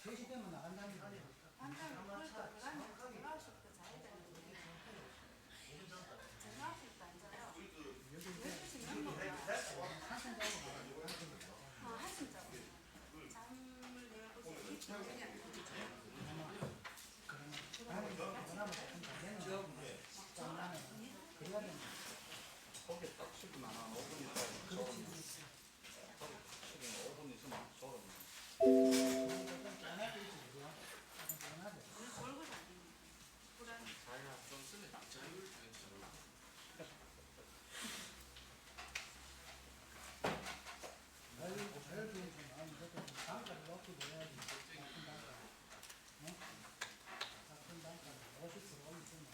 3시 되면 나간다니까. 반찬을 그걸 또 들어가면 9시부터 자야 되는데 저녁 9시부터 안 자요. 12시 넘어가 한참 자고 가가지고. 한숨 자고 잠을 내가 보기에 이틀 전에 안 자요. 그러면 조금 더 되는 짬라면. 그래야 되는 거기에 딱 식으면 한 5분 있다. 그렇지. 식으면 5분 있으면 졸음. 좀 짠하게 있지, 그죠? 조금 짠하게. 얼굴 안 되는 불안. 자기가 좀 쓰면 자율 자율 비행기 나오면 그것도 단가를 높게 내야지. 같은 단가. 응? 같은 단가를 50% 올리면.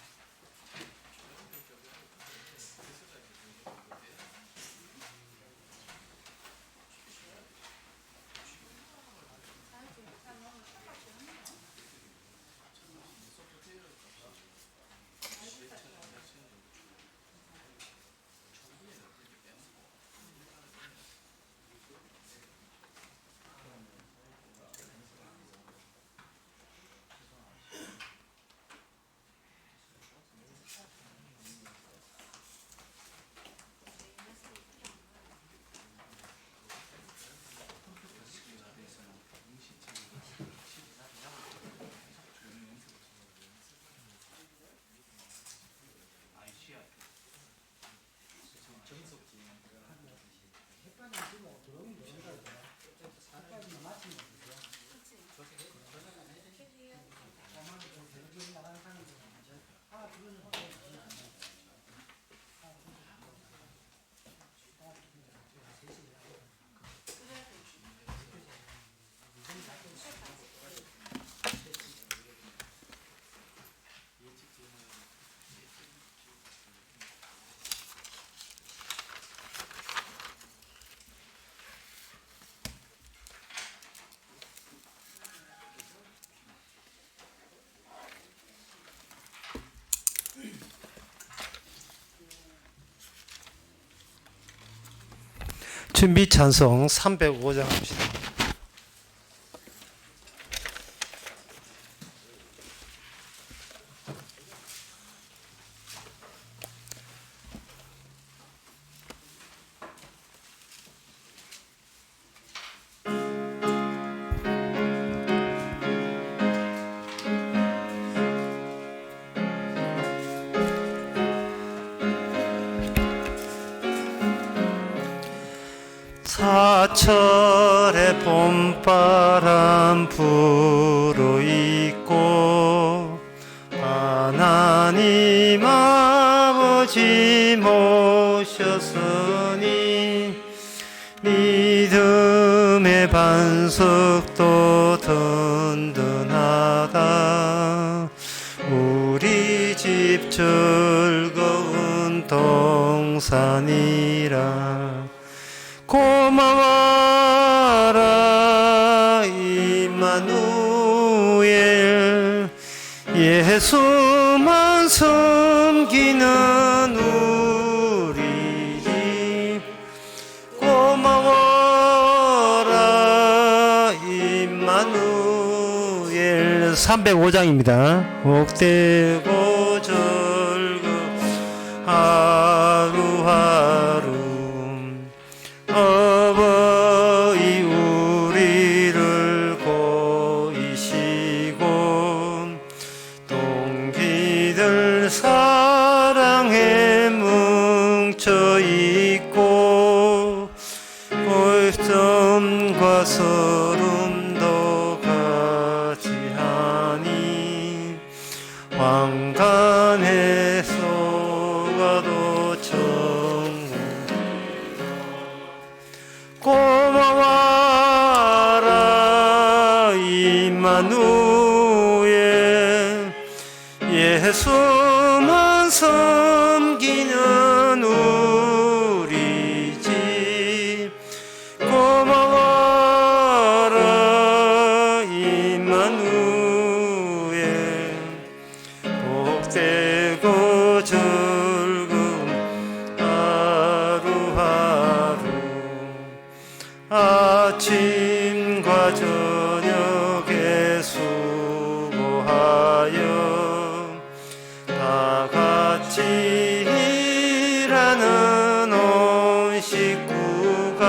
자유주의 산 먹으면 똑같이 합니다. 햇반이 지고 들어오면 되는다, 이거. 햇반이만 맞추면 되죠. 가만히 좀 저렇게 나가는 사람들은 이제 하나 둘은 하고 있는 안 돼. 하나 둘은 안 돼. 하나 둘은 셋이 하고. 그래야 돼. 이건 자꾸 준비 찬송 305장 합시다. 사철의 봄바람 불어있고 하나님 아버지 모셨으니 믿음의 반석도 든든하다. 우리 집 즐거운 동산이라. 고마워라 임마누엘, 예수만 섬기는 우리 집. 고마워라 임마누엘. 305장입니다 복되고 즐거운 하루하루. 어버이 우리를 고이시고 동기들 사랑에 뭉쳐있고 볼점과 서름도 같이하니 왕관에 속아도 천국. 고마워라 임마누엘, 예수만 섬기는 우리 집. 고마워라 임마누엘, 복되고 즐거운 하루하루. 아침과 저녁에 다 같이 일하는 온 식구가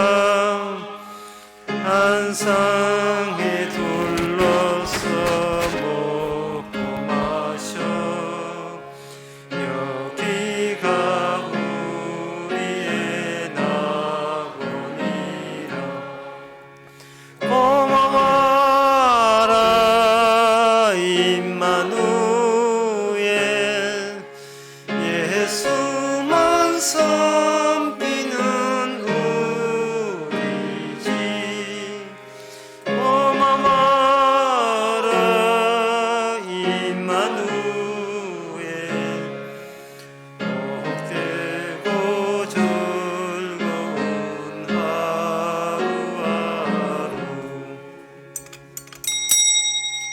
한 상에 둘러서 먹고 마셔 여기가 우리의 낙원이라 고마워라 임마누엘 예수만 섬기는 우리 집 고마워라 임마누엘 복되고 즐거운 하루하루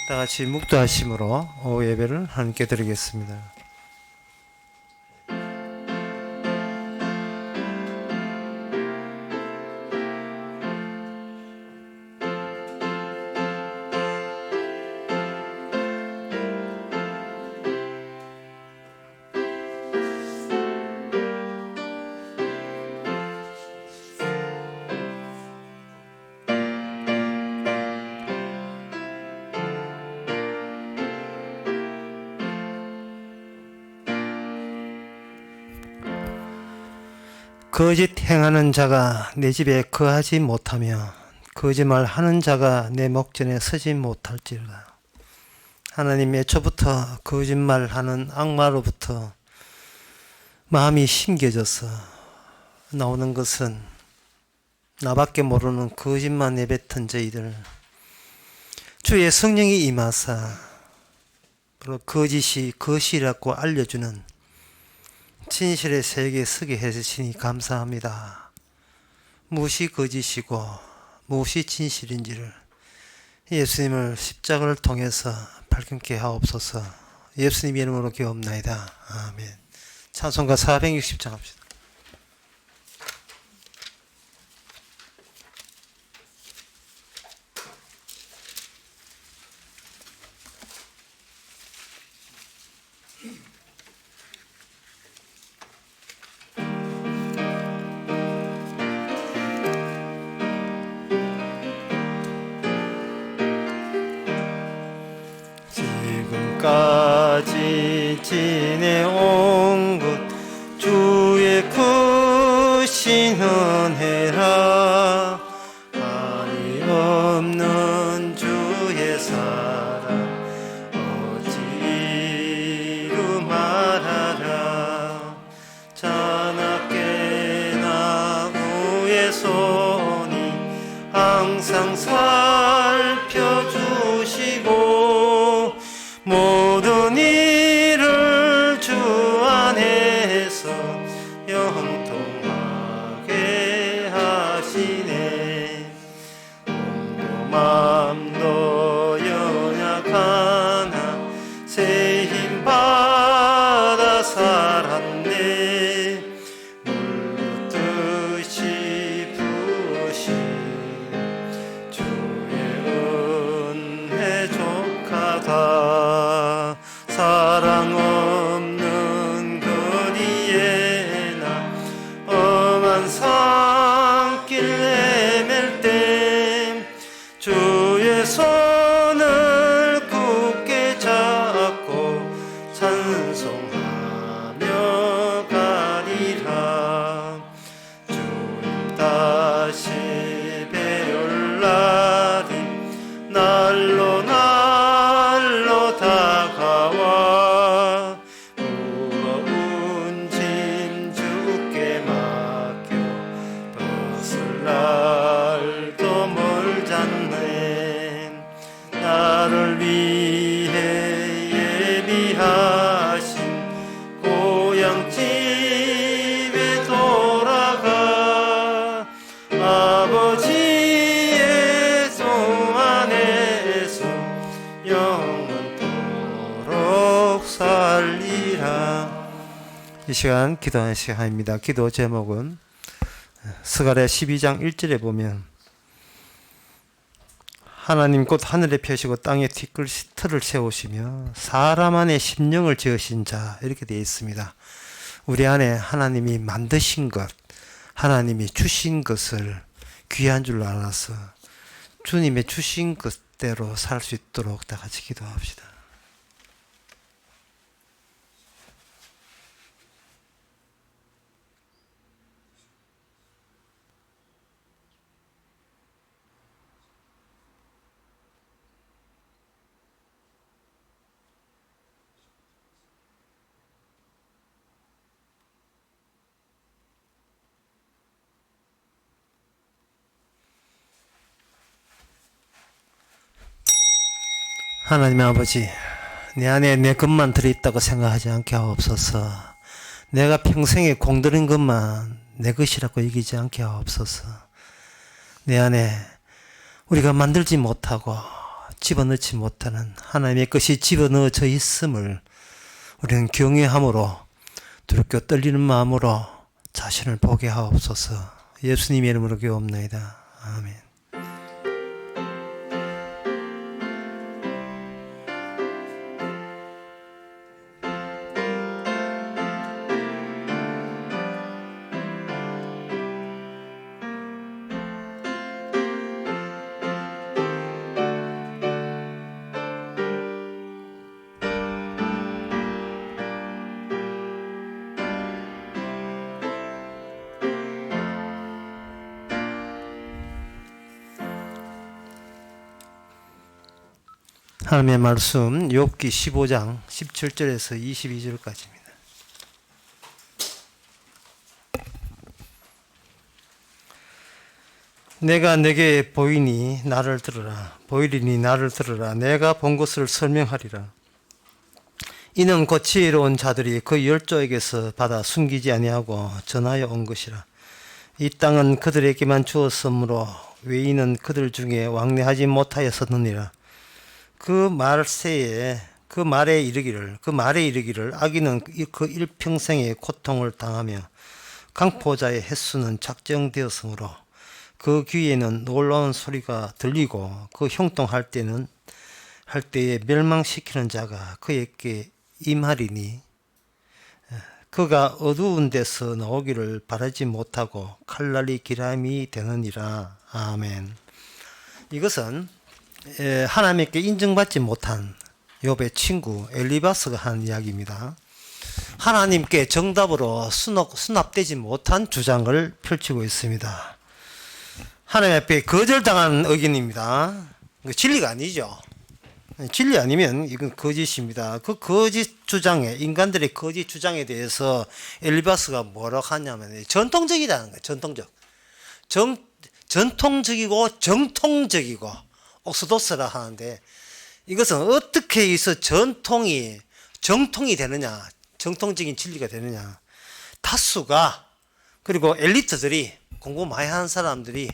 다 같이 묵도하심으로 오후 예배를 함께 드리겠습니다. 거짓 행하는 자가 내 집에 거하지 못하며 거짓말하는 자가 내 목전에 서지 못할지라. 하나님 애초부터 거짓말하는 악마로부터 마음이 심겨져서 나오는 것은 나밖에 모르는 거짓만 내뱉은 저희들 주의 성령이 임하사 거짓이 것이라고 알려주는 진실의 세계에 서게 해주시니 감사합니다. 무엇이 거짓이고 무엇이 진실인지를 예수님을 십자가를 통해서 발견케 하옵소서. 예수님 이름으로 기도옵나이다. 아멘. 찬송가 460장 합시다. 지금까지 지내온 것 주의 크신 은혜라. 한이 없는 주의 사랑 어찌 이루 말하랴. 자나깨 나무의 손이 항상 살펴주시고 모든 일을 주 안에서 영통하게 하시네. 몸도 맘도 연약하나 새 힘 받아 살았네. 물붓듯이 부으신 주의 은혜 족하다. 사랑 없는 거리에 나 험한 산길 헤맬 때 주의 손을 굳게 잡고 찬송하며 가리라. 주님 다시 배울 날이 날로 날로 다가와. 무거운 짐 주께 맡겨 벗을 날도 멀잖네. 나를 위해 예비하신 고향집에 돌아가 아버지의 송 안에서 영원토록 살리라. 이 시간 기도하는 시간입니다. 기도 제목은 스가랴 12장 1절에 보면 하나님 곧 하늘에 펴시고 땅에 티끌 세우시며 사람 안에 심령을 지으신 자, 이렇게 되어 있습니다. 우리 안에 하나님이 만드신 것, 하나님이 주신 것을 귀한 줄로 알아서 주님의 주신 것대로 살 수 있도록 다 같이 기도합시다. 하나님 아버지, 내 안에 내 것만 들어있다고 생각하지 않게 하옵소서. 내가 평생에 공들인 것만 내 것이라고 여기지 않게 하옵소서. 내 안에 우리가 만들지 못하고 집어넣지 못하는 하나님의 것이 집어넣어져 있음을 우리는 경외함으로 두렵고 떨리는 마음으로 자신을 보게 하옵소서. 예수님의 이름으로 기도옵나이다. 아멘. 하나님의 말씀 욥기 15장 17절에서 22절까지입니다. 내가 내게 보이니 나를 들으라. 보이리니 나를 들으라. 내가 본 것을 설명하리라. 이는 곧 지혜로운 자들이 그 열조에게서 받아 숨기지 아니하고 전하여 온 것이라. 이 땅은 그들에게만 주었으므로 외인은 그들 중에 왕래하지 못하였었느니라. 그 말에 이르기를 악인은 그 일평생의 고통을 당하며 강포자의 횟수는 작정되었으므로 그 귀에는 놀라운 소리가 들리고 그 형통할 때에 멸망시키는 자가 그에게 임하리니 그가 어두운 데서 나오기를 바라지 못하고 칼날이 기람이 되느니라. 아멘. 이것은 하나님께 인정받지 못한 욥의 친구 엘리바스가 한 이야기입니다. 하나님께 정답으로 수납되지 못한 주장을 펼치고 있습니다. 하나님 앞에 거절당한 의견입니다. 진리가 아니죠. 진리 아니면 이건 거짓입니다. 그 거짓 주장에, 인간들의 거짓 주장에 대해서 엘리바스가 뭐라고 하냐면 전통적이라는 거예요. 전통적이고 정통적이고 옥소도스라 하는데, 이것은 어떻게 해서 정통이 되느냐, 정통적인 진리가 되느냐. 다수가, 그리고 엘리트들이, 공부 많이 하는 사람들이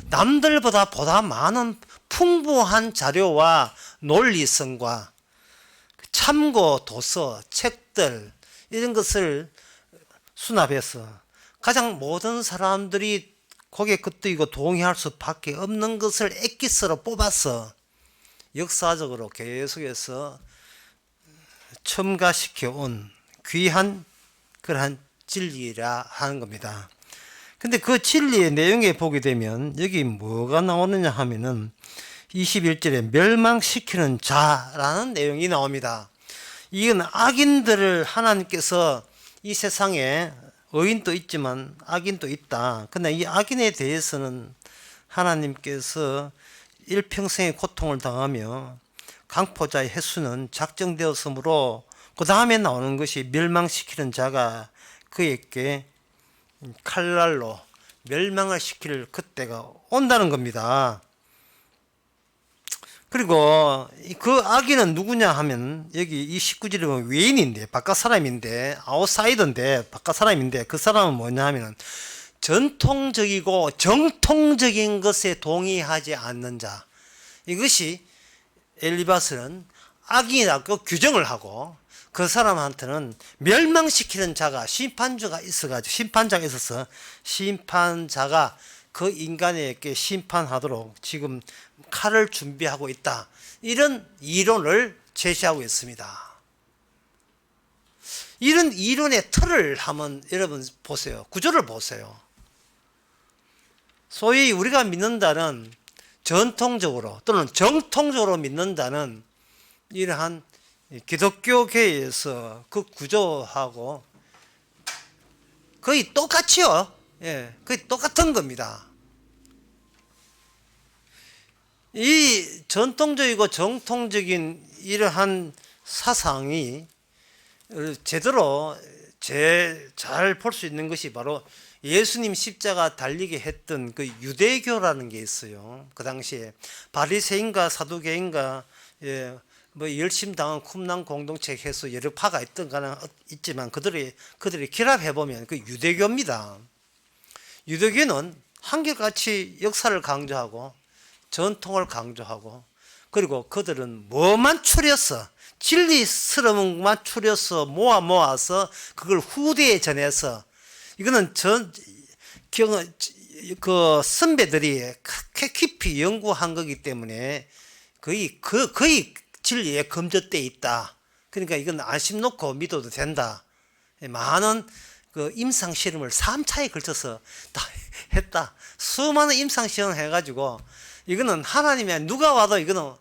남들보다 보다 많은 풍부한 자료와 논리성과 참고 도서, 책들 이런 것을 수납해서 가장 모든 사람들이 고개 끄덕이고 동의할 수밖에 없는 것을 엑기스로 뽑아서 역사적으로 계속해서 첨가시켜 온 귀한 그러한 진리라 하는 겁니다. 근데 그 진리의 내용에 보게 되면 여기 뭐가 나오느냐 하면은 21절에 멸망시키는 자라는 내용이 나옵니다. 이건 악인들을 하나님께서 이 세상에 의인도 있지만 악인도 있다. 근데 이 악인에 대해서는 하나님께서 일평생의 고통을 당하며 강포자의 횟수는 작정되었으므로 그 다음에 나오는 것이 멸망시키는 자가 그에게 칼날로 멸망을 시킬 그때가 온다는 겁니다. 그리고 그 악인은 누구냐 하면 여기 이 19절에 보면 외인인데, 바깥 사람인데, 아웃사이더인데 바깥 사람인데, 그 사람은 뭐냐 하면 전통적이고 정통적인 것에 동의하지 않는 자. 이것이 엘리바스는 악인이라고 규정을 하고, 그 사람한테는 멸망시키는 자가 심판자가 있어서 심판자가 그 인간에게 심판하도록 지금 칼을 준비하고 있다. 이런 이론을 제시하고 있습니다. 이런 이론의 틀을 한번 여러분 보세요. 구조를 보세요. 소위 우리가 믿는다는 전통적으로 또는 정통적으로 믿는다는 이러한 기독교계에서 그 구조하고 거의 똑같이요. 예, 거의 똑같은 겁니다. 이 전통적이고 정통적인 이러한 사상이 제대로 잘 볼 수 있는 것이 바로 예수님 십자가 달리게 했던 그 유대교라는 게 있어요. 그 당시에 바리새인과 사두개인과 뭐 열심당한 쿰난 공동체 해서 여러 파가 있지만 그들이 결합해 보면 그 유대교입니다. 유대교는 한결같이 역사를 강조하고 전통을 강조하고 그리고 그들은 뭐만 추려서 진리스러운 것만 추려서 모아서 그걸 후대에 전해서 이거는 그 선배들이 깊이 연구한 거기 때문에 거의 진리에 검증되어 있다. 그러니까 이건 안심 놓고 믿어도 된다. 많은 그 임상 실험을 3차에 걸쳐서 다 했다. 수많은 임상 실험을 해가지고 이거는 하나님의 누가 와도 이거는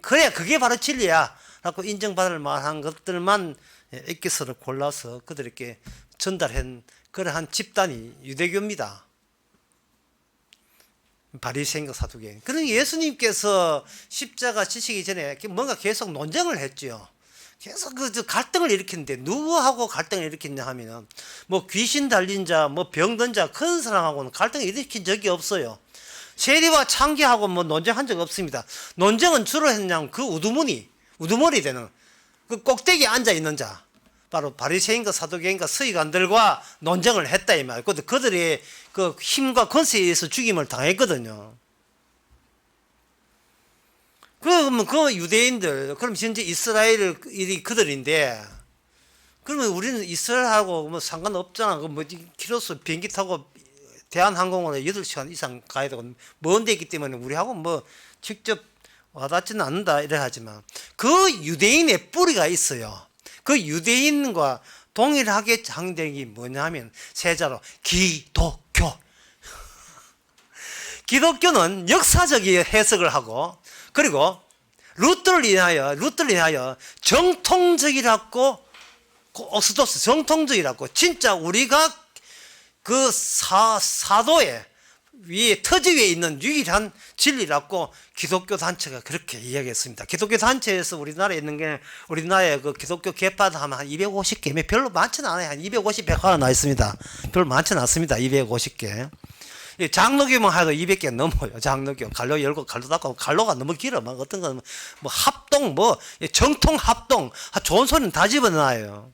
그래 그게 바로 진리야 라고 인정받을 만한 것들만 액기스를 골라서 그들에게 전달한 그러한 집단이 유대교입니다. 바리새인과 사두개인. 그러니 예수님께서 십자가 지시기 전에 뭔가 계속 논쟁을 했죠. 계속 그 갈등을 일으켰는데 누구하고 갈등을 일으켰냐 하면 뭐 귀신 달린 자, 뭐 병든 자, 큰 사람하고는 갈등을 일으킨 적이 없어요. 세리와 창기하고 뭐 논쟁한 적 없습니다. 논쟁은 주로 했냐면 그 우두머리 되는 그 꼭대기에 앉아 있는 자, 바로 바리새인과 사두개인과 서기관들과 논쟁을 했다 이 말. 그들의 그 힘과 권세에 의해서 죽임을 당했거든요. 그러면 그 유대인들, 그럼 현재 이스라엘이 그들인데, 그러면 우리는 이스라엘하고 뭐 상관없잖아. 그 뭐 키로수 비행기 타고 대한항공으로 8시간 이상 가야 되고 먼 데 있기 때문에 우리하고 뭐 직접 와닿지는 않는다 이래 하지만 그 유대인의 뿌리가 있어요. 그 유대인과 동일하게 장된 게 뭐냐면 세자로 기독교. 기독교는 역사적인 해석을 하고 그리고 루터를 인하여 정통적이라고 옥스도스 정통적이라고 진짜 우리가 그 사도의 위에 터지 위에 있는 유일한 진리라고 기독교 단체가 그렇게 이야기했습니다. 기독교 단체에서 우리나라에 있는 게 우리나라의 그 기독교 개파도 하면 한 250개, 별로 많지는 않아요. 한 250개 나 있습니다. 별로 많지는 않습니다. 250개. 장로교만 해도 200개 넘어요. 장로교 갈로 열고 갈로 닫고 갈로가 너무 길어. 막 어떤 건 뭐 합동 뭐 정통 합동 좋은 소리는 다 집어넣어요.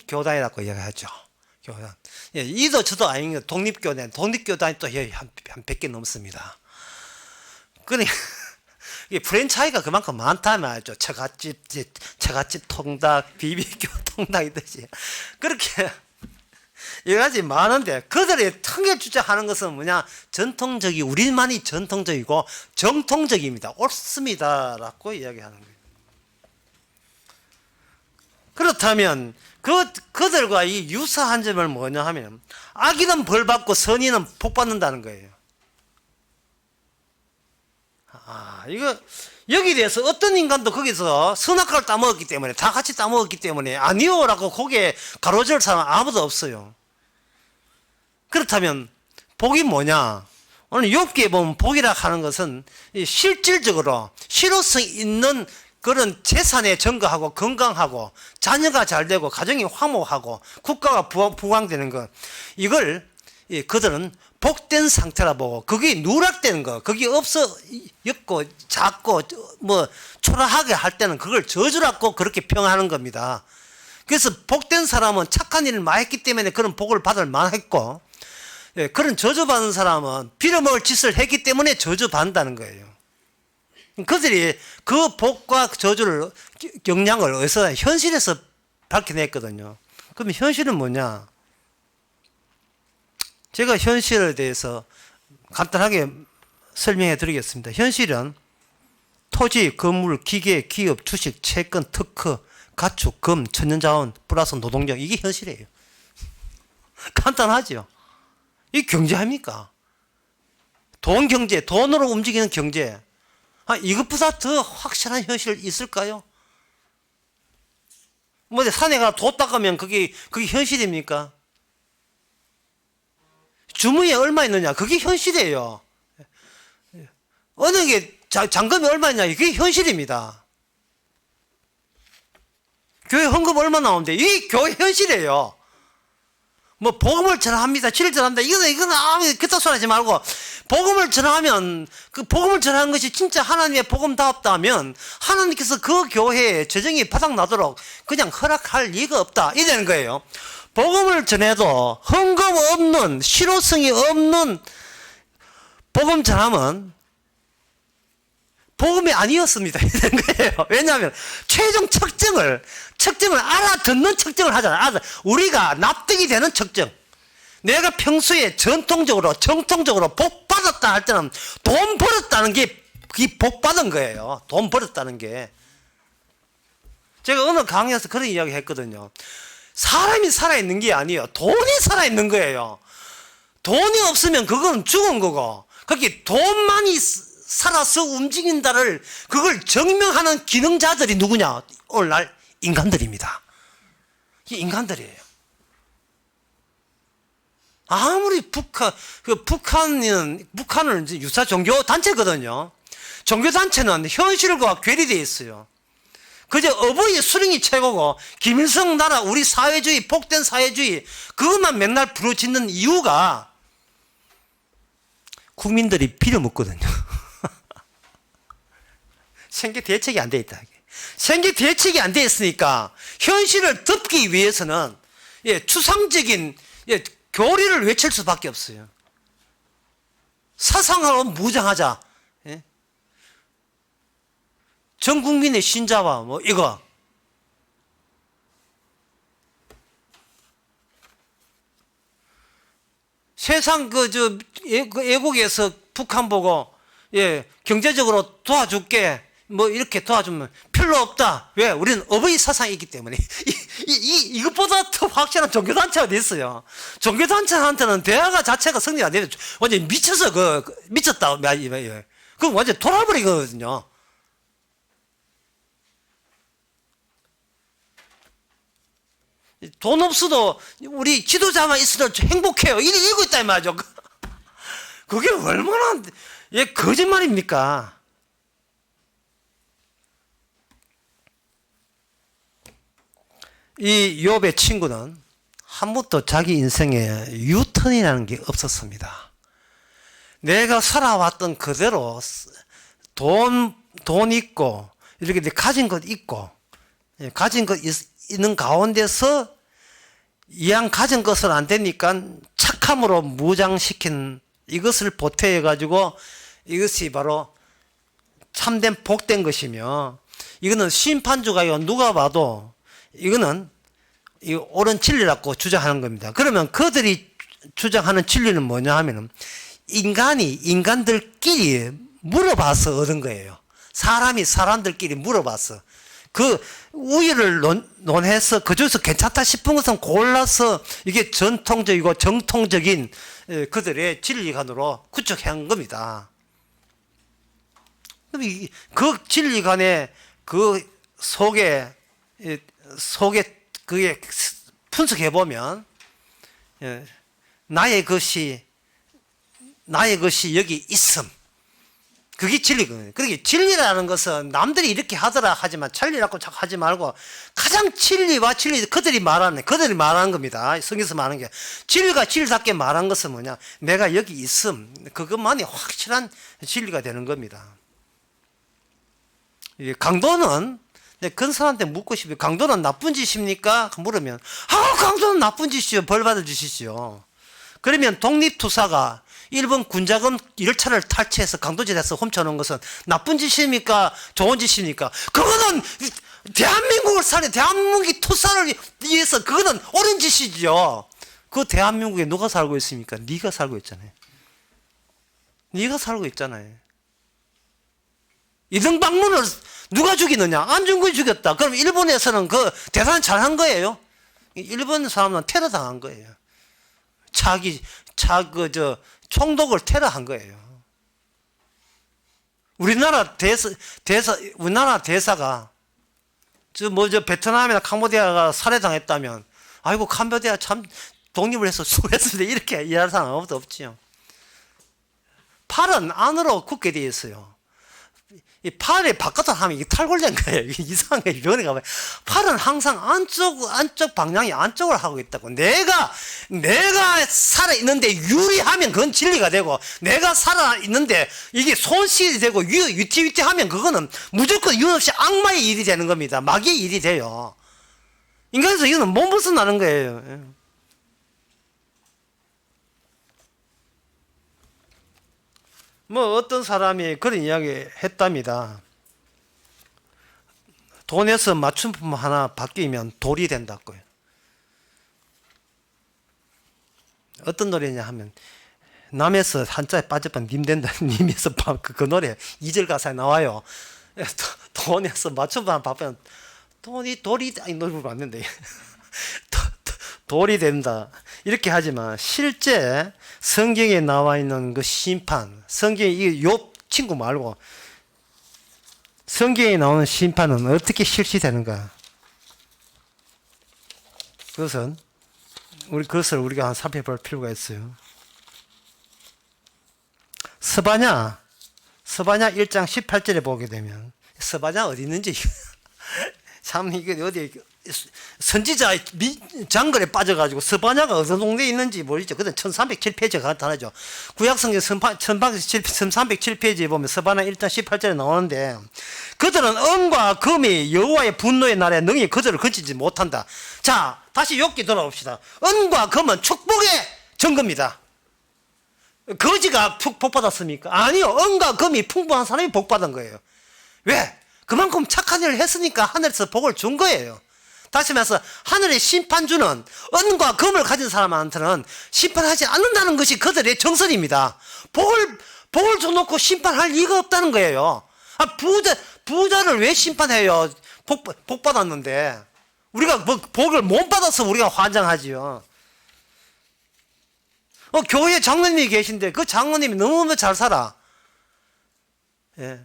교단이라고 이야기하죠. 교단. 이도 저도 아닌 게 독립교단이 또 한 100개 넘습니다. 그러니까 프랜차이즈가 그만큼 많다 말이죠. 처갓집 통닭, 비비큐 통닭이듯이 그렇게 여러 가지 많은데 그들의 통일 주장하는 것은 뭐냐? 우리만이 전통적이고 정통적입니다. 옳습니다라고 이야기하는 거예요. 그렇다면 그들과 이 유사한 점은 뭐냐 하면 악인은 벌 받고 선인은 복 받는다는 거예요. 이거 여기에 대해서 어떤 인간도 거기서 선악과를 따먹었기 때문에 다 같이 따먹었기 때문에 아니요라고 고개 가로질 사람 아무도 없어요. 그렇다면 복이 뭐냐? 오늘 욥기에 보면 복이라 하는 것은 실질적으로 실효성 있는 그런 재산에 증거하고 건강하고 자녀가 잘 되고 가정이 화목하고 국가가 부강되는 것, 이걸 그들은 복된 상태라 보고 그게 누락되는 거, 그게 없고 작고 뭐 초라하게 할 때는 그걸 저주라고 그렇게 평하는 겁니다. 그래서 복된 사람은 착한 일을 많이 했기 때문에 그런 복을 받을 만했고, 그런 저주받은 사람은 빌어먹을 짓을 했기 때문에 저주받는다는 거예요. 그들이 그 복과 저주를 영향을 어디서 현실에서 밝혀냈거든요. 그럼 현실은 뭐냐? 제가 현실에 대해서 간단하게 설명해 드리겠습니다. 현실은 토지, 건물, 기계, 기업, 주식, 채권, 특허, 가축, 금, 천연자원, 플러스 노동력, 이게 현실이에요. 간단하죠. 이게 경제 아닙니까? 돈 경제, 돈으로 움직이는 경제. 이것보다 더 확실한 현실 있을까요? 뭐 산에 가 도 닦으면 그게 현실입니까? 주머니에 얼마 있느냐, 그게 현실이에요. 어느 게 잔금이 얼마 있냐, 이게 현실입니다. 교회 헌금 얼마 나오는데 이게 교회 현실이에요. 뭐 복음을 전합니다, 진리를 전합니다, 이거는 아무 그딴 소리 하지 말고, 복음을 전하면 그 복음을 전하는 것이 진짜 하나님의 복음답다면 하나님께서 그 교회에 재정이 바닥나도록 그냥 허락할 리가 없다, 이러는 거예요. 복음을 전해도 헌금 없는, 실효성이 없는 복음 전하면 복음이 아니었습니다, 이런 거예요. 왜냐하면 최종 측정을 알아듣는 측정을 하잖아요. 우리가 납득이 되는 측정. 내가 평소에 전통적으로 정통적으로 복 받았다 할 때는 돈 벌었다는 게 그게 복 받은 거예요. 돈 벌었다는 게. 제가 어느 강의에서 그런 이야기 했거든요. 사람이 살아있는 게 아니에요. 돈이 살아있는 거예요. 돈이 없으면 그건 죽은 거고, 그렇게 돈만이 살아서 움직인다를 그걸 증명하는 기능자들이 누구냐? 오늘날 인간들입니다. 이게 인간들이에요. 아무리 북한은 이제 유사 종교 단체거든요. 종교 단체는 현실과 괴리되어 있어요. 그저 어버이의 수령이 최고고, 김일성 나라, 우리 사회주의, 복된 사회주의, 그것만 맨날 부르짖는 이유가 국민들이 빌어먹거든요. 생계 대책이 안 돼 있다. 생계 대책이 안 돼 있으니까 현실을 덮기 위해서는 추상적인 교리를 외칠 수밖에 없어요. 사상으로 무장하자. 전 국민의 신자와 뭐 이거. 세상 애국에서 북한 보고 경제적으로 도와줄게, 뭐 이렇게 도와주면 필요 없다. 왜? 우리는 어버이 사상이 있기 때문에. 이것보다 더 확실한 종교단체가 됐어요. 종교단체한테는 대화가 자체가 성립 안 돼요. 완전 미쳐서 미쳤다. 그럼 완전 돌아버리거든요. 돈 없어도 우리 지도자만 있어도 행복해요, 이러고 있다 이 말이죠. 그게 얼마나 거짓말입니까? 이 욥의 친구는 한 번도 자기 인생에 유턴이라는 게 없었습니다. 내가 살아왔던 그대로 돈 있고 이렇게 가진 것 있고, 가진 것 있는 가운데서 이왕 가진 것은 안 되니까 착함으로 무장시킨 이것을 보태해 가지고 이것이 바로 참된 복된 것이며, 이거는 심판주가 누가 봐도 이거는 옳은 진리라고 주장하는 겁니다. 그러면 그들이 주장하는 진리는 뭐냐 하면은 인간들끼리 물어봐서 얻은 거예요. 사람이 사람들끼리 물어봐서 그 우위를 논해서 그중에서 괜찮다 싶은 것은 골라서 이게 전통적이고 정통적인 그들의 진리관으로 구축한 겁니다. 그 진리관의 그 속에 그게 분석해 보면 나의 것이 여기 있음, 그게 진리거든요. 그러니까 진리라는 것은 남들이 이렇게 하더라 하지만 진리라고 자꾸 하지 말고, 가장 진리와 진리, 그들이 말하는 겁니다. 성경에서 말하는 게, 진리가 진리답게 말한 것은 뭐냐? 내가 여기 있음, 그것만이 확실한 진리가 되는 겁니다. 강도는, 근사한테 묻고 싶어요. 강도는 나쁜 짓입니까? 물으면, 강도는 나쁜 짓이요, 벌 받을 짓이죠. 그러면 독립투사가 일본 군자금 1차를 탈취해서 강도짓에서 훔쳐놓은 것은 나쁜 짓입니까? 좋은 짓입니까? 그거는 대한민국을 대한민국의 투사를 위해서 그거는 옳은 짓이죠. 그 대한민국에 누가 살고 있습니까? 네가 살고 있잖아요. 네가 살고 있잖아요. 이등박문을 누가 죽이느냐? 안중근이 죽였다. 그럼 일본에서는 그 대단히 잘한 거예요. 일본 사람은 테러 당한 거예요. 총독을 테러한 거예요. 우리나라 대사가 베트남이나 캄보디아가 살해당했다면, 아이고, 캄보디아 참 독립을 해서 수고했습니다. 이렇게 이해할 사람 아무도 없지요. 팔은 안으로 굳게 되어 있어요. 이 팔이 바깥으로 하면 이게 탈골된 거예요. 이상한 게 병원에 가면. 팔은 항상 안쪽 방향이 안쪽으로 하고 있다고. 내가 살아있는데 유리하면 그건 진리가 되고, 내가 살아있는데 이게 손실이 되고 위태위태하면 그거는 무조건 이유 없이 악마의 일이 되는 겁니다. 마귀의 일이 돼요. 인간에서 이거는 몸부서 나는 거예요. 어떤 사람이 그런 이야기 했답니다. 돈에서 맞춤품 하나 바뀌면 돌이 된다고요. 어떤 노래냐 하면, 남에서 한자에 빠져본 님 된다. 님에서 그 노래 2절 가사에 나와요. 돈에서 맞춤품 하나 바뀌면 돌이, 아니, 노래 맞는데. 돌이 된다. 이렇게 하지만 실제 성경에 나와 있는 그 심판, 성경에 이 욥 친구 말고 성경에 나오는 심판은 어떻게 실시되는가? 그것을 우리가 한번 살펴볼 필요가 있어요. 스바냐 1장 18절에 보게 되면, 스바냐 어디 있는지 참 이게 어디 선지자 장글에 빠져가지고 스바냐가 어느 동네에 있는지 모르죠. 그건 1307페이지가 나타나죠. 구약성경 1307페이지에 보면 스바냐 1장 18절에 나오는데, 그들은 은과 금이 여호와의 분노의 날에 능히 그들을 건지지 못한다. 자, 다시 욥기 돌아봅시다. 은과 금은 축복의 증거입니다. 거지가 복받았습니까? 아니요. 은과 금이 풍부한 사람이 복받은 거예요. 왜? 그만큼 착한 일을 했으니까 하늘에서 복을 준 거예요. 다시 말해서 하늘의 심판주는 은과 금을 가진 사람한테는 심판하지 않는다는 것이 그들의 정설입니다. 복을 줘놓고 심판할 이유가 없다는 거예요. 부자를 왜 심판해요? 복 받았는데. 우리가 복을 못 받아서 우리가 환장하지요. 교회 장로님이 계신데 그 장로님이 너무너무 잘 살아. 예.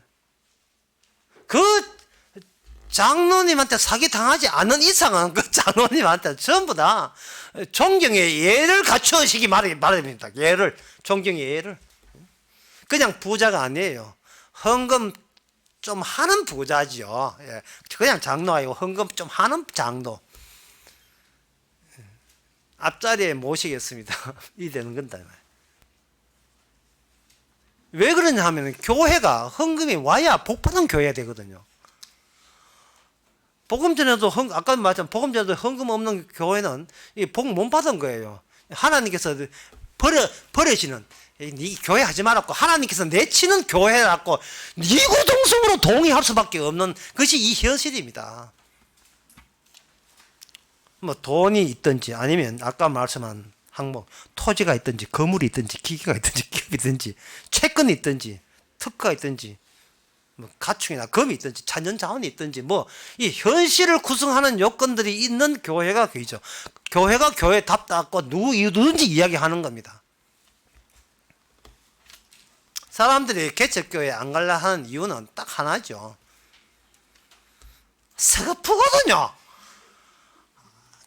그 장로님한테 사기 당하지 않는 이상은 그 장로님한테 전부 다 존경의 예를 갖추시기 바랍니다. 존경의 예를. 그냥 부자가 아니에요. 헌금 좀 하는 부자지요. 예. 그냥 장로 아니고 헌금 좀 하는 장로. 앞자리에 모시겠습니다. 이 되는 건다. 왜 그러냐 하면 교회가 헌금이 와야 복받은 교회가 되거든요. 복음 전에도 아까 말했지만 복음 전에도 헌금 없는 교회는 복 못 받은 거예요. 하나님께서 버려지는 네 교회 하지 말았고, 하나님께서 내치는 교회라고 이구동성으로 동의할 수밖에 없는 것이 이 현실입니다. 돈이 있든지 아니면 아까 말씀한 항목, 토지가 있든지 건물이 있든지 기계가 있든지 기업이 있든지 채권이 있든지 특허가 있든지 가축이나 금이 있든지 자연자원이 있든지 이 현실을 구성하는 요건들이 있는 교회가 교회죠. 교회가 교회답다고 누구든지 이야기하는 겁니다. 사람들이 개척교회 안 갈라 하는 이유는 딱 하나죠. 서글프거든요.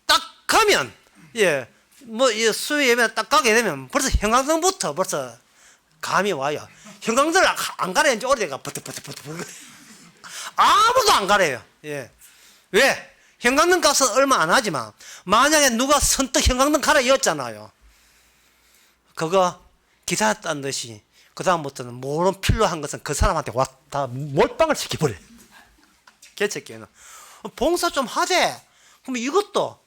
딱 가면 수요 예배 딱 가게 되면 벌써 형광등부터 벌써 감이 와요. 형광등을 안 가려는 지 오래돼가 버터 아무도 안 가려요. 예. 왜? 형광등 값은 얼마 안 하지만 만약에 누가 선뜻 형광등 가라 이었잖아요. 그거 기다렸다는 듯이 그 다음부터는 모든 필요한 것은 그 사람한테 다 몰빵을 시켜버려요. 개척교회는 봉사 좀 하재. 그럼 이것도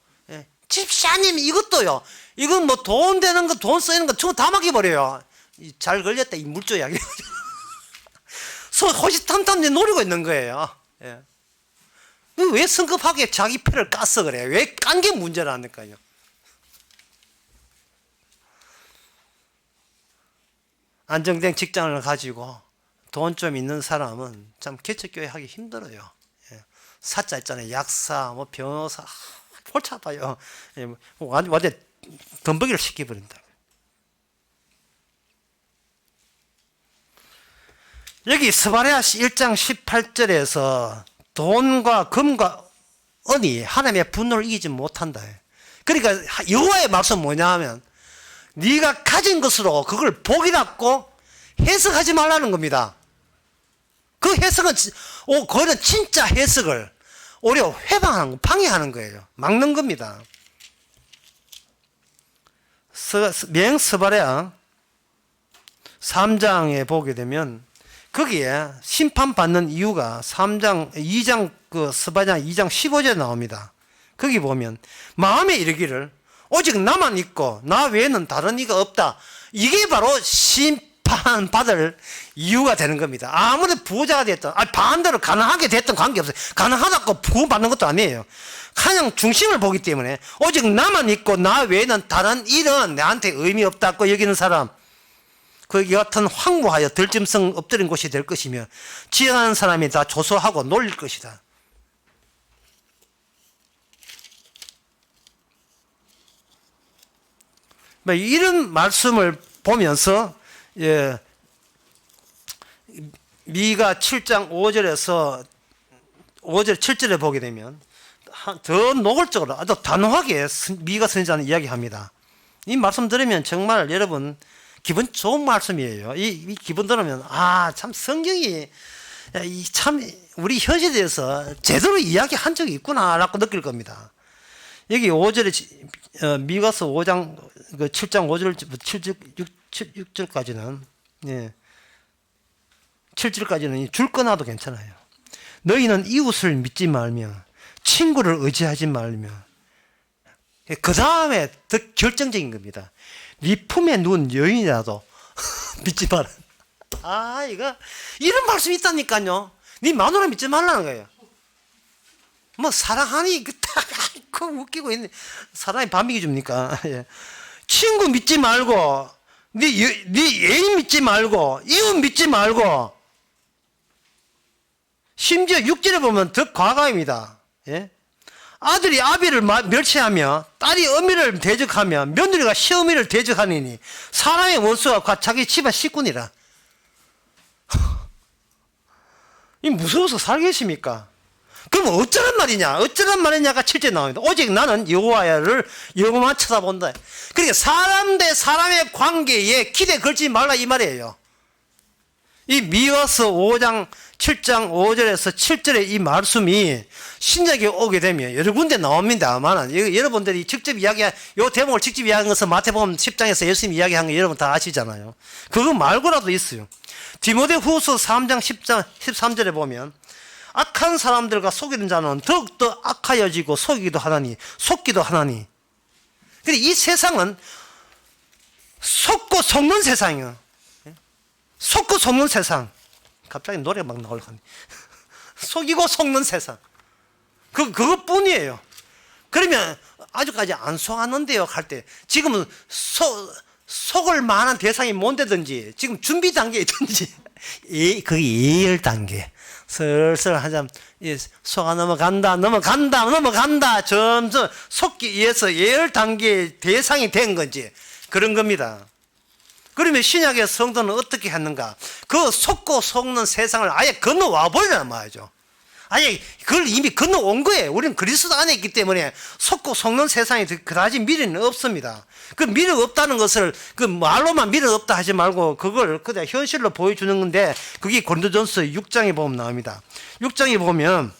집사님 이것도요. 이건 돈 되는 거, 돈 쓰이는 거 전부 다 막혀버려요. 잘 걸렸다 이 물조약. 호시탐탐 노리고 있는 거예요. 예. 왜 성급하게 자기 패를 깠어 그래? 왜 깐 게 문제라니까요. 안정된 직장을 가지고 돈 좀 있는 사람은 참 개척교회 하기 힘들어요. 예. 사자 있잖아요. 약사, 뭐 변호사, 골치 아파요. 예. 완전 덤버기를 시켜버린다. 여기 스바랴 1장 18절에서 돈과 금과 은이 하나님의 분노를 이기지 못한다. 그러니까 여호와의 말씀 뭐냐 하면 네가 가진 것으로 그걸 복이라고 해석하지 말라는 겁니다. 그 해석은 그거는 진짜 해석을 오히려 회방하는 거, 방해하는 거예요. 막는 겁니다. 명스바랴 3장에 보게 되면 거기에 심판받는 이유가 2장 그 스바랴 2장 15절에 나옵니다. 거기 보면 마음에 이르기를 오직 나만 있고 나 외에는 다른 이가 없다. 이게 바로 심판받을 이유가 되는 겁니다. 아무리 부자가 됐든 반대로 가난하게 됐든 관계없어요. 가난하다고 부받는 것도 아니에요. 그냥 중심을 보기 때문에 오직 나만 있고 나 외에는 다른 일은 내한테 의미 없다고 여기는 사람, 그 여하튼 황무하여 들짐승 엎드린 곳이 될 것이며 지나가는 사람이 다 조소하고 놀릴 것이다. 이런 말씀을 보면서 미가 7장 5절에서 5절 7절에 보게 되면 더 노골적으로 아주 단호하게 미가 선지자는 이야기합니다. 이 말씀 들으면 정말 여러분 기분 좋은 말씀이에요. 이 기분 들으면 참 성경이 참 우리 현실에서 제대로 이야기한 적이 있구나라고 느낄 겁니다. 여기 5절에 미가서 5장 7장 5절 6절까지는 7절까지는 줄 거나도 괜찮아요. 너희는 이웃을 믿지 말며 친구를 의지하지 말며 그 다음에 더 결정적인 겁니다. 네 품에 누운 여인이라도 믿지 마라. 이거 이런 말씀이 있다니까요. 네 마누라 믿지 말라는 거예요. 뭐 사랑하니 그 웃기고 있네. 사랑이 반미기 줍니까? 친구 믿지 말고 네 애인 믿지 말고 이웃 믿지 말고 심지어 6절에 보면 더 과감입니다. 아들이 아비를 멸시하며 딸이 어미를 대적하며 며느리가 시어미를 대적하느니 사람의 원수가 자기 집안 식구니라. 이 무서워서 살겠습니까? 그럼 어쩌란 말이냐? 어쩌란 말이냐가 7절에 나옵니다. 오직 나는 여호와를 여호와만 쳐다본다. 그러니까 사람 대 사람의 관계에 기대 걸지 말라 이 말이에요. 이 미가서 5장 7장 5절에서 7절의 이 말씀이 신약에 오게 되면 여러 군데 나옵니다만 여러분들이 직접 요 대목을 직접 이야기한 것은 마태복음 10장에서 예수님이 이야기한 거 여러분 다 아시잖아요. 그거 말고라도 있어요. 디모데후서 3장 10장 13절에 보면 악한 사람들과 속이는 자는 더욱더 악하여지고 속이기도 하나니 속기도 하나니. 근데 이 세상은 속고 속는 세상이에요. 속고 속는 세상. 갑자기 노래가 막 나오려고 하네. 속이고 속는 세상. 그것뿐이에요. 그러면 아직까지 안 속았는데요 할 때 지금은 속을 만한 대상이 뭔데든지 지금 준비 단계에 있든지 그게 예열 단계. 슬슬 하자 속아 넘어간다 점점 속기 위해서 예열 단계의 대상이 된 건지 그런 겁니다. 그러면 신약의 성도는 어떻게 했는가? 그 속고 속는 세상을 아예 건너와 버리란 말이죠. 아예 그걸 이미 건너온 거예요. 우리는 그리스도 안에 있기 때문에 속고 속는 세상에 그다지 미래는 없습니다. 그 미래 없다는 것을 그 말로만 미래 없다 하지 말고 그걸 그냥 현실로 보여주는 건데 그게 고린도전서 6장에 보면 나옵니다. 6장에 보면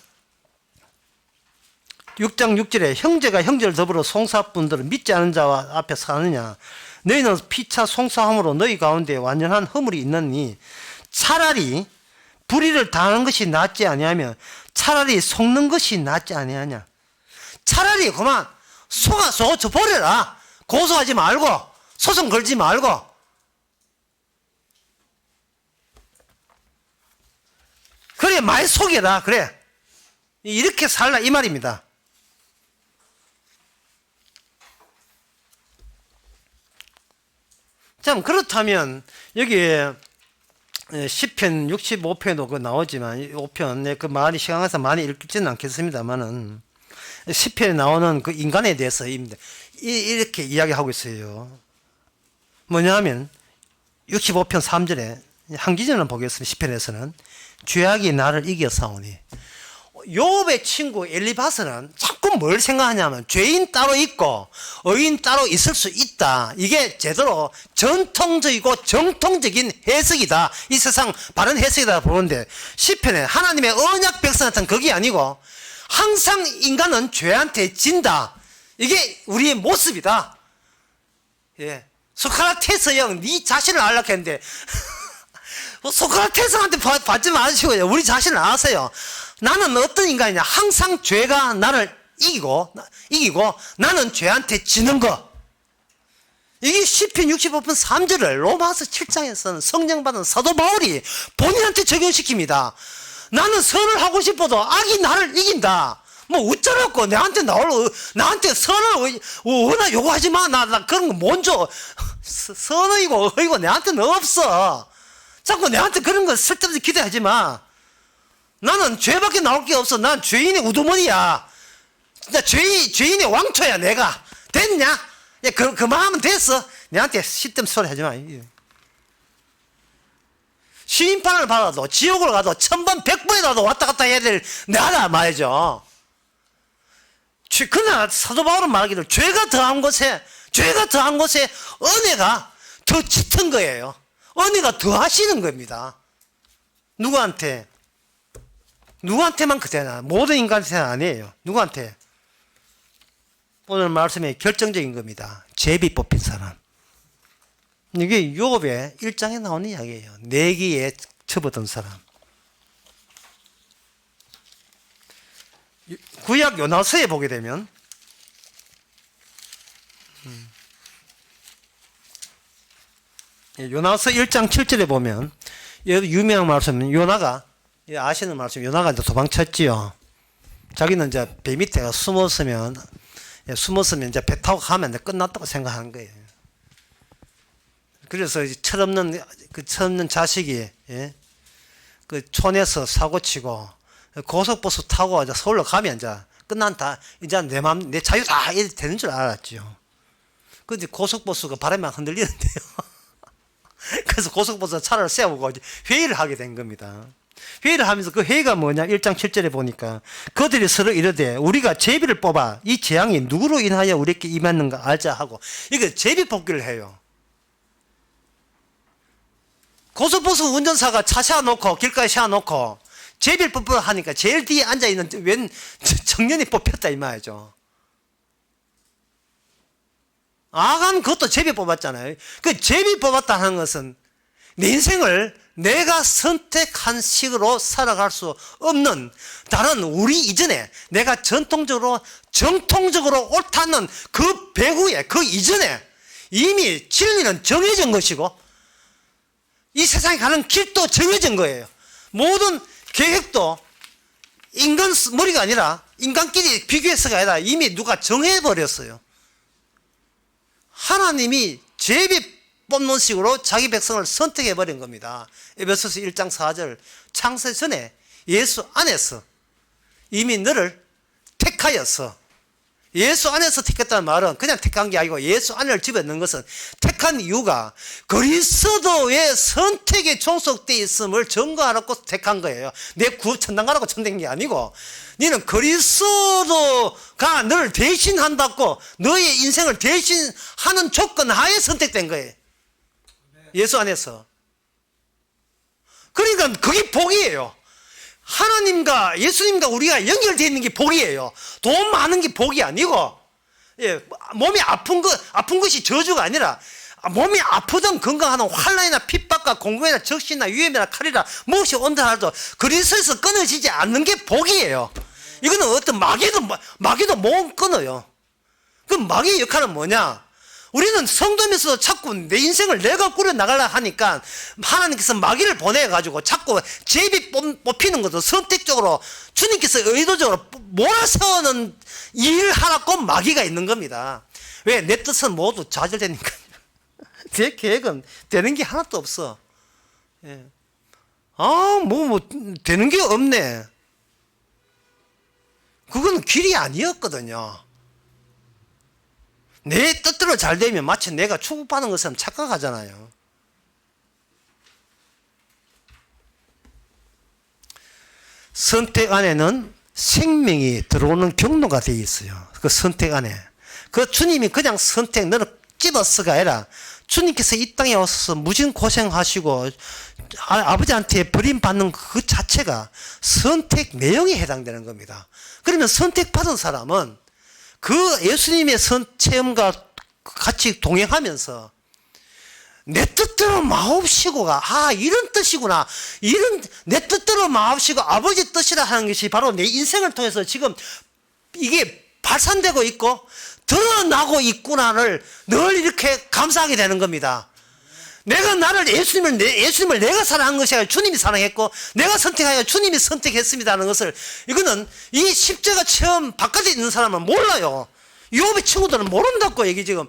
6장 6절에 형제가 형제를 더불어 송사분들은 믿지 않은 자와 앞에 사느냐 너희는 피차 송사함으로 너희 가운데 완전한 허물이 있느니 차라리 불의를 당하는 것이 낫지 아니하며 차라리 속는 것이 낫지 아니하냐. 차라리 그만 속아서 버려라. 고소하지 말고 소송 걸지 말고 그래 많이 속여라. 그래 이렇게 살라 이 말입니다. 참 그렇다면 여기에 시편 65편도 그 나오지만 5편 그 많이 시간 가서 많이 읽지는 않겠습니다만은 시편에 나오는 그 인간에 대해서 이렇게 이야기하고 있어요. 뭐냐면 65편 3절에 한 기절을 보겠습니다. 시편에서는 죄악이 나를 이겨싸우니. 욥의 친구 엘리바스는 자꾸 뭘 생각하냐면 죄인 따로 있고 의인 따로 있을 수 있다. 이게 제대로 전통적이고 정통적인 해석이다. 이 세상 바른 해석이다 보는데 시편에 하나님의 언약 백성한테는 그게 아니고 항상 인간은 죄한테 진다. 이게 우리의 모습이다. 예. 소크라테스 형, 네 자신을 알라고 했는데 소크라테스한테 받지 마시고요. 우리 자신을 아세요. 나는 어떤 인간이냐. 항상 죄가 나를 이기고 나는 죄한테 지는 거. 이게 시편 65편 3절을 로마서 7장에서는 성령받은 사도 바울이 본인한테 적용시킵니다. 나는 선을 하고 싶어도 악이 나를 이긴다. 뭐 어쩌라고 나한테 선을 워낙 요구하지 마. 나 그런 거 못 줘. 선의고 의고 내한테는 없어. 자꾸 내한테 그런 거 쓸데없이 기대하지 마. 나는 죄밖에 나올 게 없어. 난 죄인의 우두머리야. 나 죄인의 왕초야 내가. 됐냐? 야, 그만하면 됐어. 내한테 쓸데없는 소리 하지 마. 심판을 받아도 지옥으로 가도 1000번 100번이라도 왔다 갔다 해야 될 나라 말이죠. 그러나 사도 바울은 말하기를 죄가 더한 곳에 은혜가 더 짙은 거예요. 은혜가 더 하시는 겁니다. 누구한테만 그대나 모든 인간한테는 아니에요. 누구한테? 오늘 말씀이 결정적인 겁니다. 제비 뽑힌 사람. 이게 욥의 1장에 나오는 이야기예요. 내기에 접어든 사람. 구약 요나서에 보게 되면 요나서 1장 7절에 보면 유명한 말씀은 요나가 아시는 말씀 요나가 이제 도망쳤지요. 자기는 이제 배 밑에 숨었으면 이제 배 타고 가면 이제 끝났다고 생각하는 거예요. 그래서 철없는 자식이 그 촌에서 사고치고 고속버스 타고 이제 서울로 가면 이제 끝난다. 이제 내 자유다 이렇게 되는 줄 알았죠. 근데 고속버스가 바람에 흔들리는데요. 그래서 고속버스 차를 세우고 회의를 하게 된 겁니다. 회의를 하면서 그 회의가 뭐냐? 1장 7절에 보니까 그들이 서로 이르되 우리가 제비를 뽑아 이 재앙이 누구로 인하여 우리에게 임했는가 알자 하고 이거 제비 뽑기를 해요. 고속버스 운전사가 차 세워놓고 길가에 세워놓고 제비를 뽑으러 하니까 제일 뒤에 앉아있는 웬 청년이 뽑혔다 이 말이죠. 아간 그것도 제비 뽑았잖아요. 그 제비 뽑았다 하는 것은 내 인생을 내가 선택한 식으로 살아갈 수 없는 다른 우리 이전에 내가 정통적으로 옳다는 그 배후에 그 이전에 이미 진리는 정해진 것이고 이 세상에 가는 길도 정해진 거예요. 모든 계획도 인간 머리가 아니라 인간끼리 비교해서가 아니라 이미 누가 정해버렸어요. 하나님이 제비 뽑는 식으로 자기 백성을 선택해버린 겁니다. 에베소서 1장 4절 창세 전에 예수 안에서 이미 너를 택하였어. 예수 안에서 택했다는 말은 그냥 택한 게 아니고 예수 안을 집어넣는 것은 택한 이유가 그리스도의 선택에 종속되어 있음을 증거하라고 택한 거예요. 내 구원 천당 가라고 천당한 게 아니고 너는 그리스도가 너를 대신한다고 너의 인생을 대신하는 조건 하에 선택된 거예요. 예수 안에서. 그러니까 그게 복이에요. 하나님과 예수님과 우리가 연결되어 있는 게 복이에요. 돈 많은 게 복이 아니고, 몸이 아픈 것이 저주가 아니라, 몸이 아프든 건강하든 환난이나 핍박과 공공이나 적신이나 위험이나 칼이나 무엇이 온다 하더라도 그리스도에서 끊어지지 않는 게 복이에요. 이거는 어떤 마귀도 못 끊어요. 그럼 마귀의 역할은 뭐냐? 우리는 성도면서도 자꾸 내 인생을 내가 꾸려나가려 하니까 하나님께서 마귀를 보내가지고 자꾸 제비 뽑히는 것도 선택적으로 주님께서 의도적으로 몰아세우는 일을 하라고 마귀가 있는 겁니다. 왜? 내 뜻은 모두 좌절되니까. 내 계획은 되는 게 하나도 없어. 예. 되는 게 없네. 그건 길이 아니었거든요. 내 뜻대로 잘 되면 마치 내가 축복받은 것처럼 착각하잖아요. 선택 안에는 생명이 들어오는 경로가 되어 있어요. 그 선택 안에. 그 주님이 그냥 선택, 너는 집어서가 아니라 주님께서 이 땅에 오셔서 무진 고생하시고 아버지한테 버림받는 그 자체가 선택 내용에 해당되는 겁니다. 그러면 선택받은 사람은 그 예수님의 체험과 같이 동행하면서 내 뜻대로 마옵시고가 이런 뜻이구나, 이런 내 뜻대로 마옵시고 아버지 뜻이라 하는 것이 바로 내 인생을 통해서 지금 이게 발산되고 있고 드러나고 있구나를 늘 이렇게 감사하게 되는 겁니다. 내가 예수님을 내가 사랑한 것이 아니라 주님이 사랑했고 내가 선택하여 주님이 선택했습니다 하는 것을, 이거는 이 십자가 체험 바깥에 있는 사람은 몰라요. 욥의 친구들은 모른다고 얘기. 지금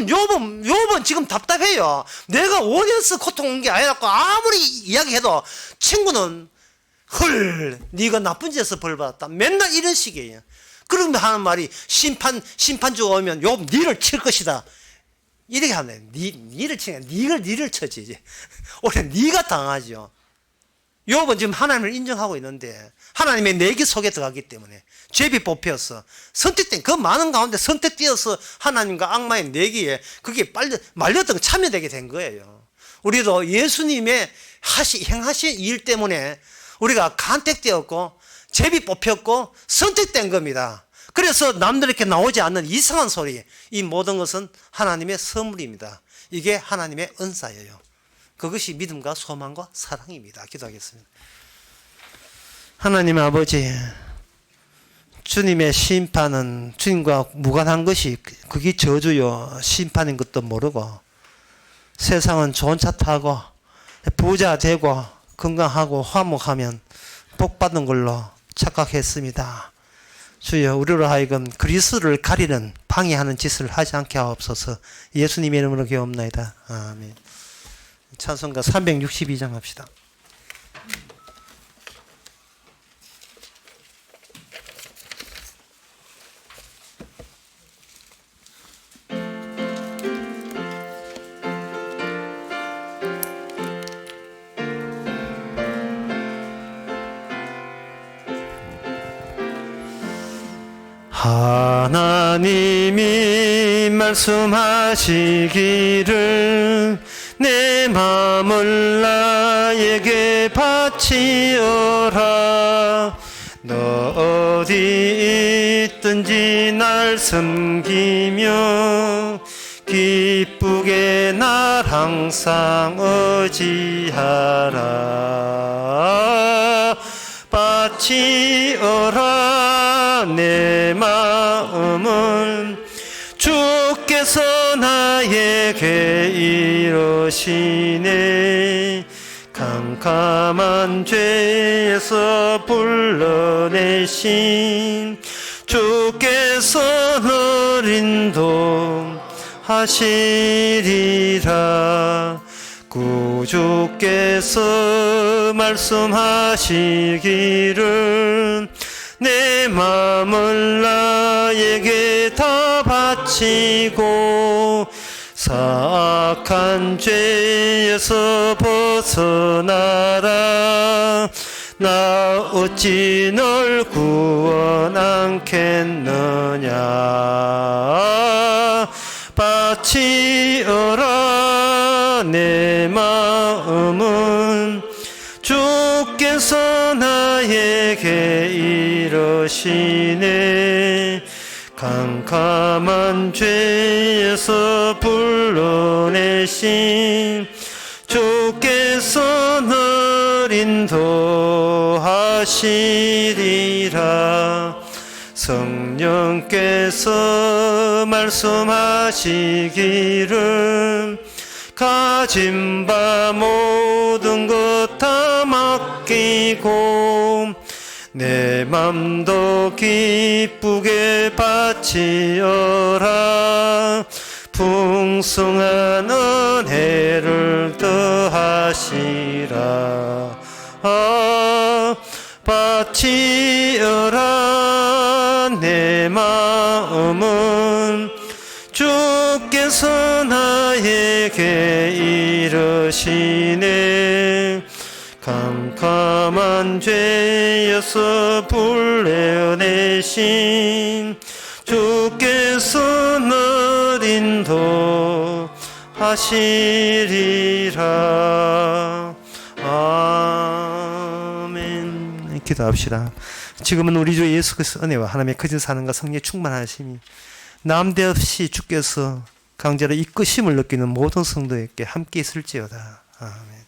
욥은 지금 답답해요. 내가 원해서 고통 온 게 아니라고 아무리 이야기해도 친구는 네가 나쁜 짓에서 벌 받았다, 맨날 이런 식이에요. 그러면 하는 말이 심판주가 오면 욥 니를 칠 것이다 이렇게 하네. 니를 치냐, 니를 쳐지. 이제 원래 니가 당하죠. 욥은 지금 하나님을 인정하고 있는데 하나님의 내기 속에 들어가기 때문에 죄비 뽑혔어. 선택된 그 많은 가운데 선택되어서 하나님과 악마의 내기에 그게 말렸던 참여되게 된 거예요. 우리도 예수님의 행하신 일 때문에 우리가 간택되었고 죄비 뽑혔고 선택된 겁니다. 그래서 남들에게 나오지 않는 이상한 소리, 이 모든 것은 하나님의 선물입니다. 이게 하나님의 은사예요. 그것이 믿음과 소망과 사랑입니다. 기도하겠습니다. 하나님 아버지, 주님의 심판은 주님과 무관한 것이 그게 저주요 심판인 것도 모르고 세상은 좋은 차 타고 부자 되고 건강하고 화목하면 복받는 걸로 착각했습니다. 주여, 우리로 하여금 그리스도를 가리는 방해하는 짓을 하지 않게 하옵소서. 예수님의 이름으로 기도합나이다. 아멘. 찬송가 362장 합시다. 하나님이 말씀하시기를 내 마음을 나에게 바치어라. 너 어디 있든지 날 섬기며 기쁘게 날 항상 의지하라. 바치어라 내 마음을. 주께서 나에게 이르시네. 캄캄한 죄에서 불러내신 주께서 널 인도하시리라. 구주께서 말씀하시기를 내 마음을 나에게 다 바치고 사악한 죄에서 벗어나라. 나 어찌 널 구원하겠느냐. 바치어라 내 마음은. 주께서 나에게 이르시네. 캄캄한 죄에서 불러내신 주께서 널 인도하시리라. 성령께서 말씀하시기를 가진 바 모든 것 다 맡기고 내 맘도 기쁘게 바치어라. 풍성한 은혜를 더하시라. 바치어라 내 마음은 주께서 나에게 이르시네. 캄캄한 죄에서 불러내신 주께서 널 인도하시리라. 아멘. 기도합시다. 지금은 우리 주 예수 그리스도 은혜와 하나님의 거짓 사는과 성령의 충만하심이 남대없이 주께서 강제로 이끄심을 느끼는 모든 성도에게 함께 있을지어다. 아멘.